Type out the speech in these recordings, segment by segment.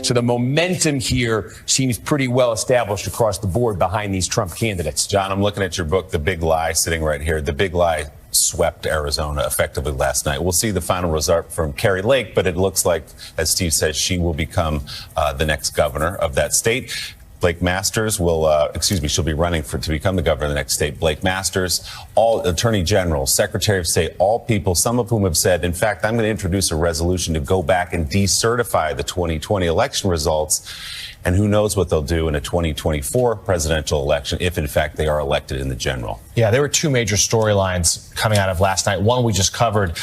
So the momentum here seems pretty well established across the board behind these Trump candidates. John, I'm looking at your book, The Big Lie, sitting right here. The Big Lie swept Arizona effectively last night. We'll see the final result from Kari Lake, but it looks like, as Steve says, she will become the next governor of that state. Blake Masters will, she'll be running to become the governor of the next state. Blake Masters, all attorney general, secretary of state, all people, some of whom have said, in fact, I'm going to introduce a resolution to go back and decertify the 2020 election results. And who knows what they'll do in a 2024 presidential election if, in fact, they are elected in the general. Yeah, there were two major storylines coming out of last night. One we just covered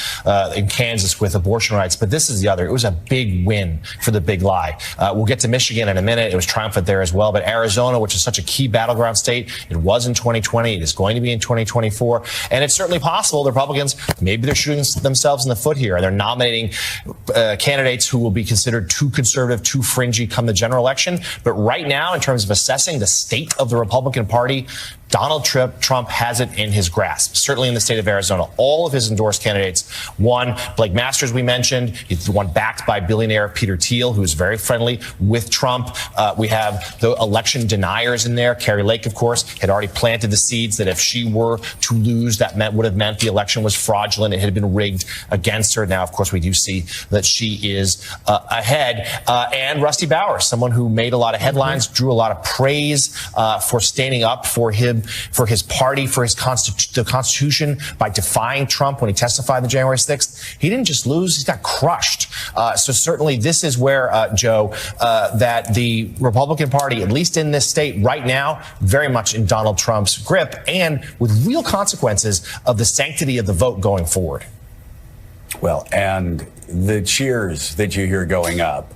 in Kansas with abortion rights, but this is the other. It was a big win for the Big Lie. We'll get to Michigan in a minute. It was triumphant there as well. But Arizona, which is such a key battleground state, it was in 2020. It is going to be in 2024. And it's certainly possible the Republicans, maybe they're shooting themselves in the foot here, and they're nominating candidates who will be considered too conservative, too fringy come the general election. But right now, in terms of assessing the state of the Republican Party, Donald Trump has it in his grasp, certainly in the state of Arizona. All of his endorsed candidates won. Blake Masters, we mentioned, he's the one backed by billionaire Peter Thiel, who is very friendly with Trump. We have the election deniers in there. Kari Lake, of course, had already planted the seeds that if she were to lose, that would have meant the election was fraudulent. It had been rigged against her. Now, of course, we do see that she is ahead. And Rusty Bowers, someone who made a lot of headlines, drew a lot of praise for standing up for him, for his party, for his the Constitution by defying Trump when he testified on January 6th. He didn't just lose, he got crushed. So certainly this is where, Joe, that the Republican Party, at least in this state right now, very much in Donald Trump's grip and with real consequences of the sanctity of the vote going forward. Well, and the cheers that you hear going up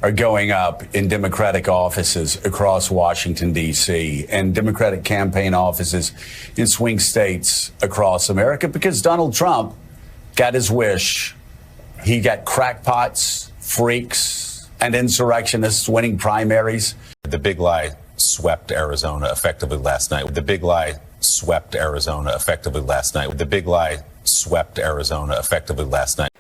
are going up in Democratic offices across Washington, D.C., and Democratic campaign offices in swing states across America because Donald Trump got his wish. He got crackpots, freaks, and insurrectionists winning primaries. The Big Lie swept Arizona effectively last night. The Big Lie swept Arizona effectively last night. The Big Lie swept Arizona effectively last night.